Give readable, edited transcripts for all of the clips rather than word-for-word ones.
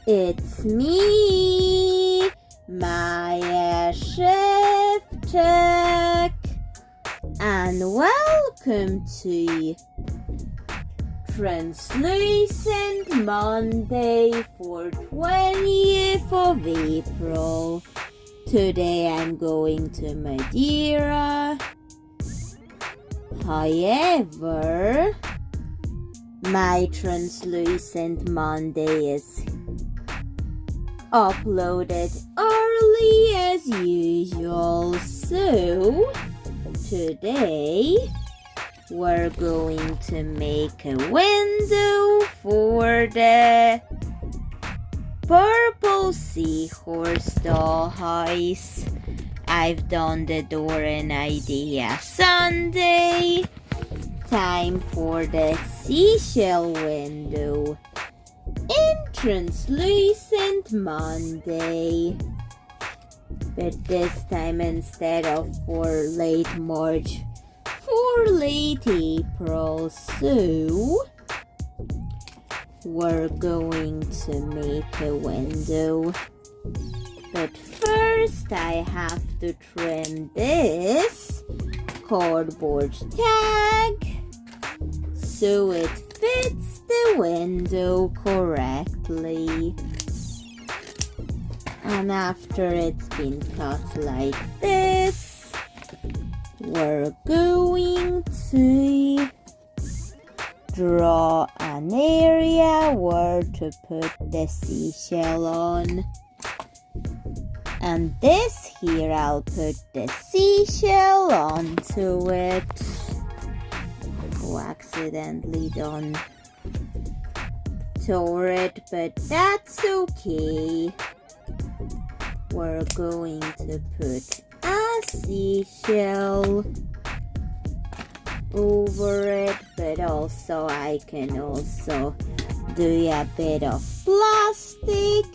It's me, Maya Shiftek, and welcome to Translucent Monday for 20th of April. Today I'm going to Madeira. However, my Translucent Monday is uploaded early as usual. So today we're going to make a window for the purple seahorse dollhouse. I've done the door and idea Sunday. Time for the seashell window in Translucent Monday. But this time, instead of for late March, for late April. So we're going to make a window. But first I have to trim this cardboard tag so it fits the window correctly. And after it's been cut like this, we're going to draw an area where to put the seashell on. And this here, I'll put the seashell onto it. Oh, accidentally done tore it, but that's okay. We're going to put a seashell over it, but also I can also do a bit of plastic.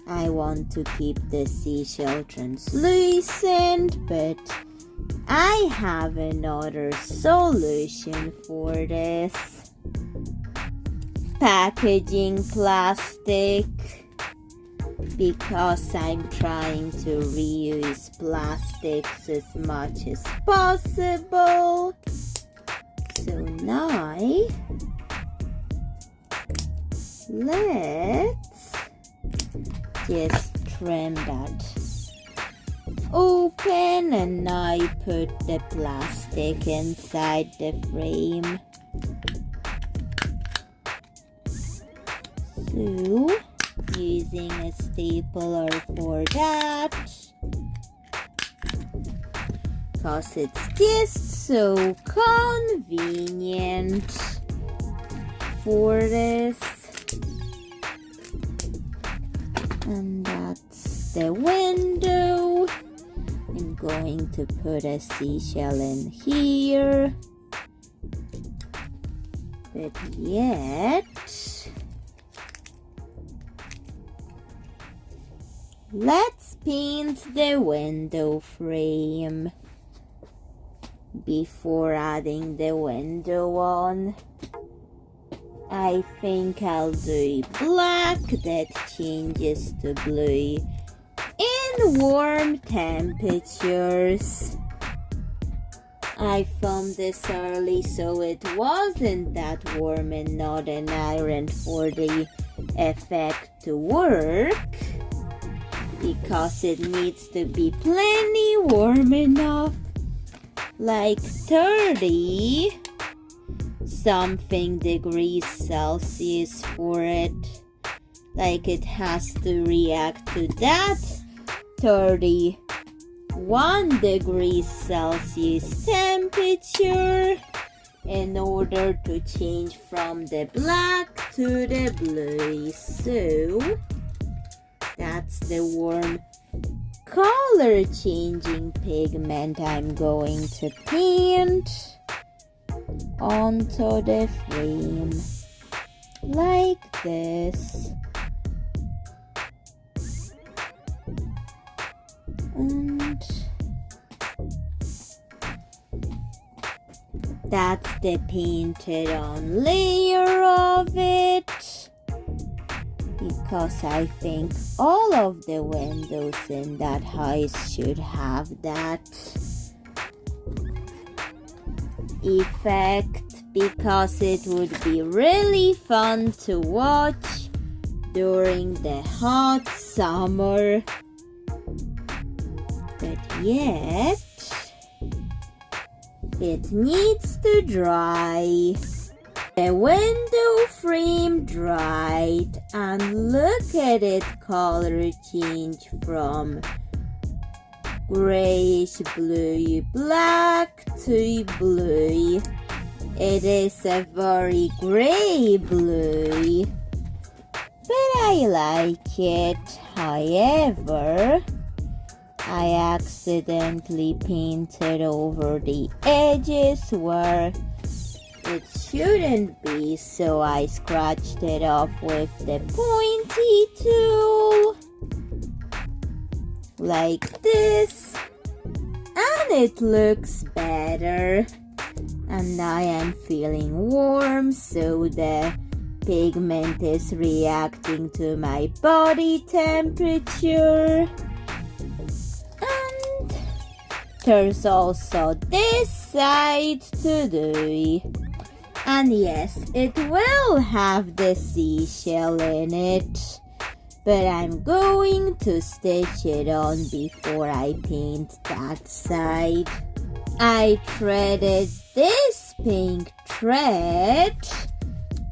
I want to keep the seashell translucent, but I have another solution for this. Packaging plastic, because I'm trying to reuse plastics as much as possible. So now, let's just trim that open, and I put the plastic inside the frame. So, using a stapler for that, because it's just so convenient for this. And that's the window. I'm going to put a seashell in here. But yet, let's paint the window frame before adding the window on. I think I'll do black that changes to blue in warm temperatures. I filmed this early so it wasn't that warm and not an iron for the effect to work, because it needs to be plenty warm enough, like 30 something degrees Celsius for it. Like it has to react to that 31 degrees Celsius temperature in order to change from the black to the blue. So that's the warm color changing pigment I'm going to paint onto the frame like this. And that's the painted on layer of it. because I think all of the windows in that house should have that effect, because it would be really fun to watch during the hot summer. But yet, it needs to dry. The window frame dried, and look at it color change from grayish blue black to blue. It is a very gray blue, but I like it. However, I accidentally painted over the edges where it shouldn't be, so I scratched it off with the pointy tool like this, and it looks better. And I am feeling warm, so the pigment is reacting to my body temperature. And there's also this side to do. And yes, it will have the seashell in it, but I'm going to stitch it on before I paint that side. I threaded this pink thread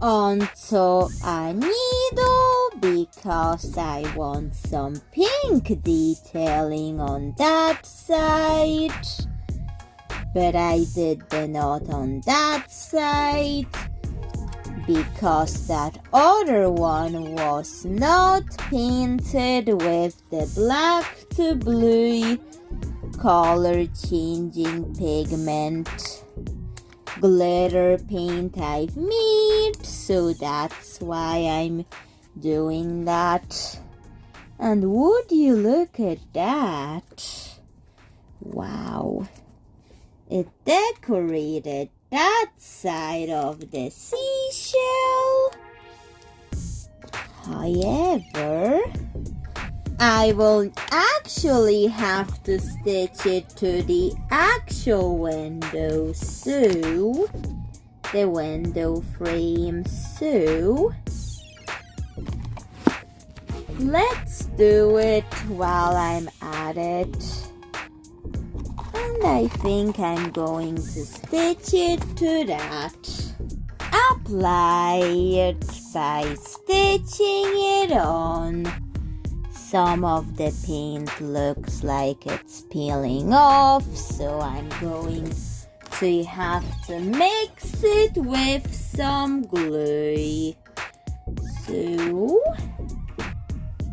onto a needle because I want some pink detailing on that side. But I did the knot on that side because that other one was not painted with the black to blue color changing pigment glitter paint I've made, so that's why I'm doing that. And would you look at that? Wow. It decorated that side of the seashell. However, I will actually have to stitch it to the actual window, so the window frame. So let's do it while I'm at it. And I think I'm going to stitch it to that. Apply it by stitching it on. Some of the paint looks like it's peeling off, so I'm going to have to mix it with some glue. So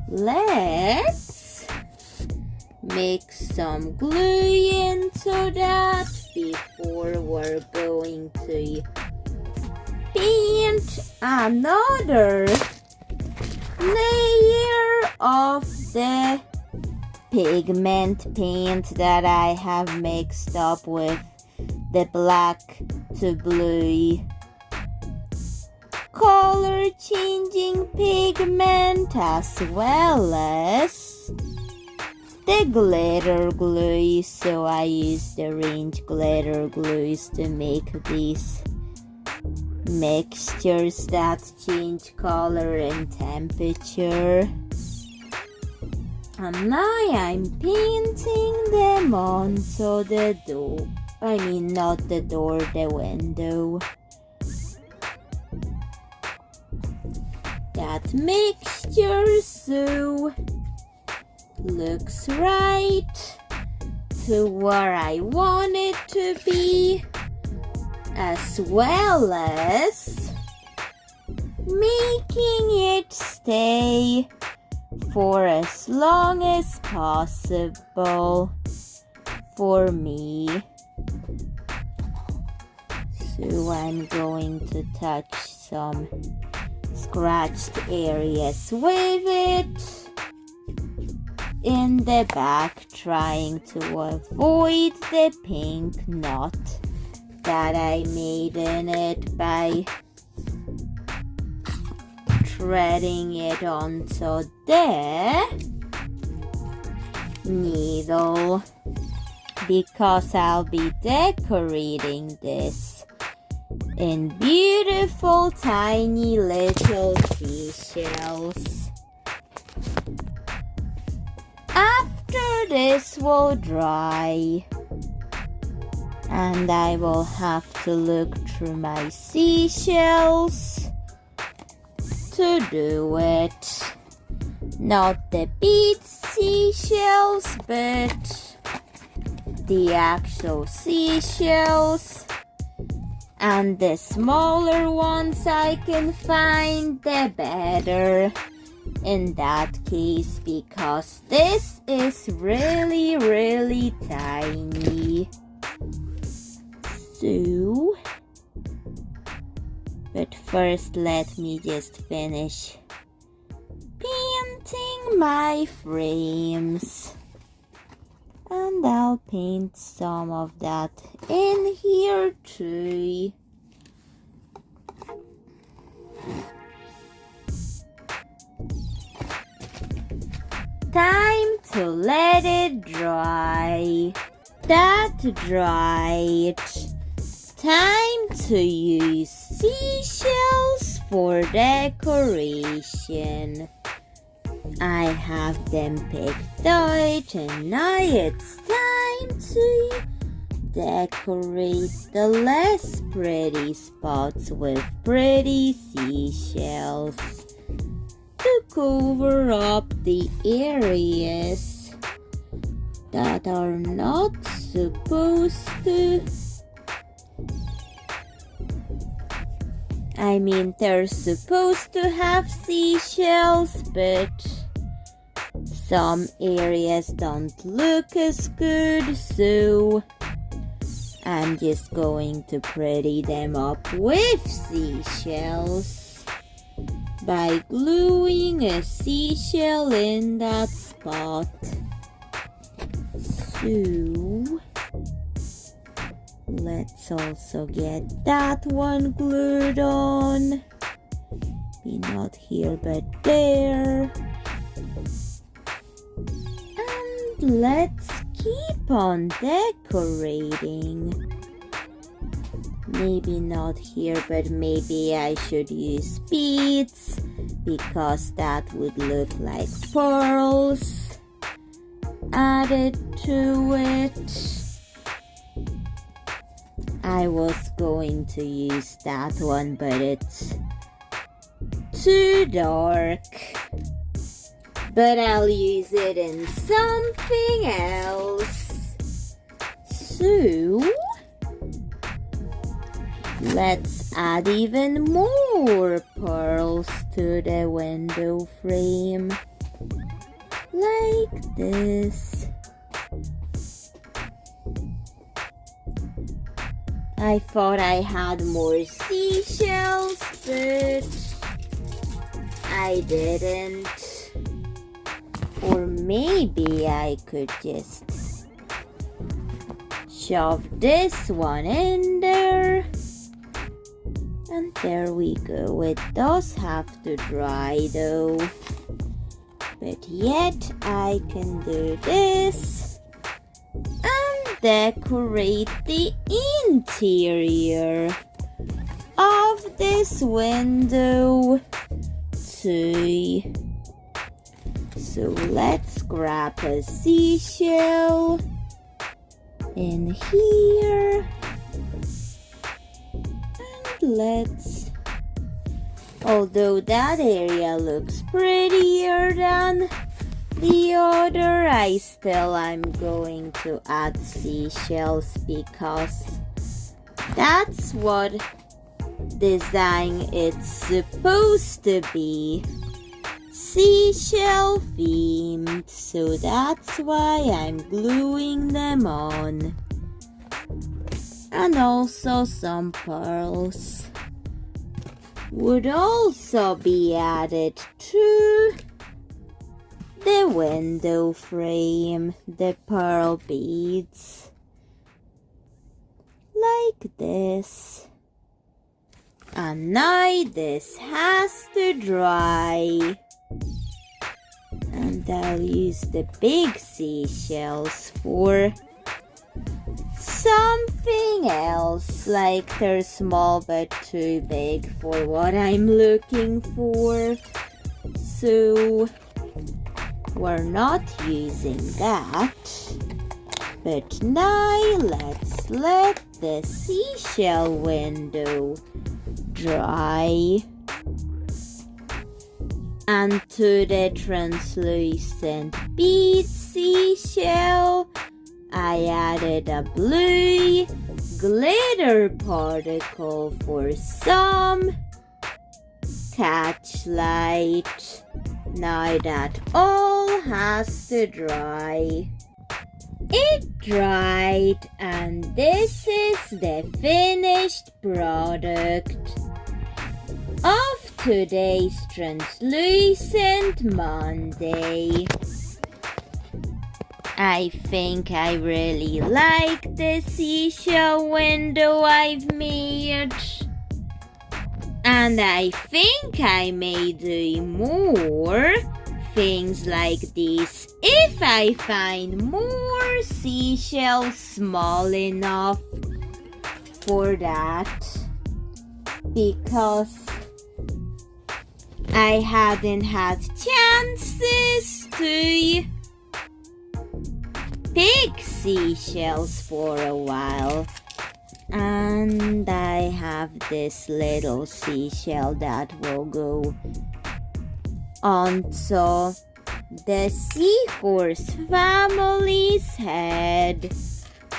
let's mix some glue into that before we're going to paint another layer of the pigment paint that I have mixed up with the black to blue color changing pigment, as well as the glitter glue. So I use the range glitter glues to make these mixtures that change color and temperature. And now I'm painting them onto the door. I mean, not the door, the window. That mixture so looks right to where I want it to be, as well as making it stay for as long as possible for me. So I'm going to touch some scratched areas with it in the back, trying to avoid the pink knot that I made in it by threading it onto the needle because I'll be decorating this in beautiful tiny little seashells. After this will dry, and I will have to look through my seashells to do it. Not the bead seashells, but the actual seashells. And the smaller ones I can find, the better in that case, because this is really, really tiny. So, but first let me just finish painting my frames. And I'll paint some of that in here too. Time to let it dry. That dried. Time to use seashells for decoration. I have them picked out, and now it's time to decorate the less pretty spots with pretty seashells to cover up the areas that are not supposed to. I mean, they're supposed to have seashells, but some areas don't look as good, so I'm just going to pretty them up with seashells by gluing a seashell in that spot. So let's also get that one glued on. Be not here but there. And let's keep on decorating. Maybe not here, but maybe I should use beads because that would look like pearls added to it. I was going to use that one, but it's too dark. But I'll use it in something else. So let's add even more pearls to the window frame. Like this. I thought I had more seashells, but I didn't. Or maybe I could just shove this one in there. And there we go. It does have to dry though. But yet I can do this and decorate the interior of this window too. So let's grab a seashell in here and let's, although that area looks prettier than the other, I'm going to add seashells because that's what design it's supposed to be. Seashell themed, so that's why I'm gluing them on. And also some pearls would also be added to the window frame, the pearl beads, like this. And now this has to dry. And I'll use the big seashells for something else, like they're small but too big for what I'm looking for. So we're not using that. But now let's let the seashell window dry. And to the translucent bead seashell, I added a blue glitter particle for some catch light. Now that all has to dry. It dried, and this is the finished product of today's Translucent Monday. I think I really like the seashell window I've made. And I think I may do more things like this if I find more seashells small enough for that. Because I hadn't had chances to pick seashells for a while. And I have this little seashell that will go onto the seahorse family's head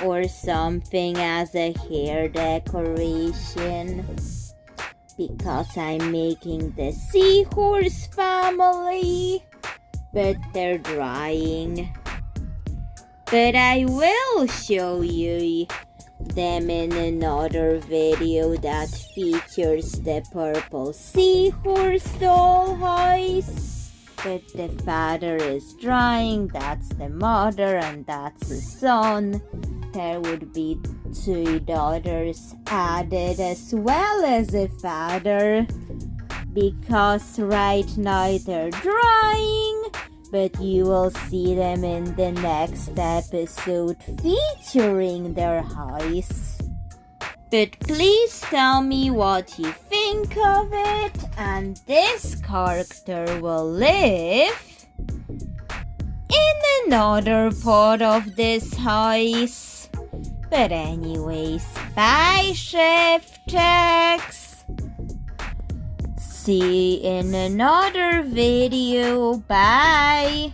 or something as a hair decoration, because I'm making the seahorse family, but they're drying. But I will show you them in another video that features the purple seahorse dollhouse. But the father is drying, that's the mother, and that's the son. There would be 2 daughters added as well as a father, because right now they're drying, but you will see them in the next episode featuring their house. But please tell me what you think of it, and this character will live in another part of this house. But anyways, bye, Chef Tex. See you in another video. Bye.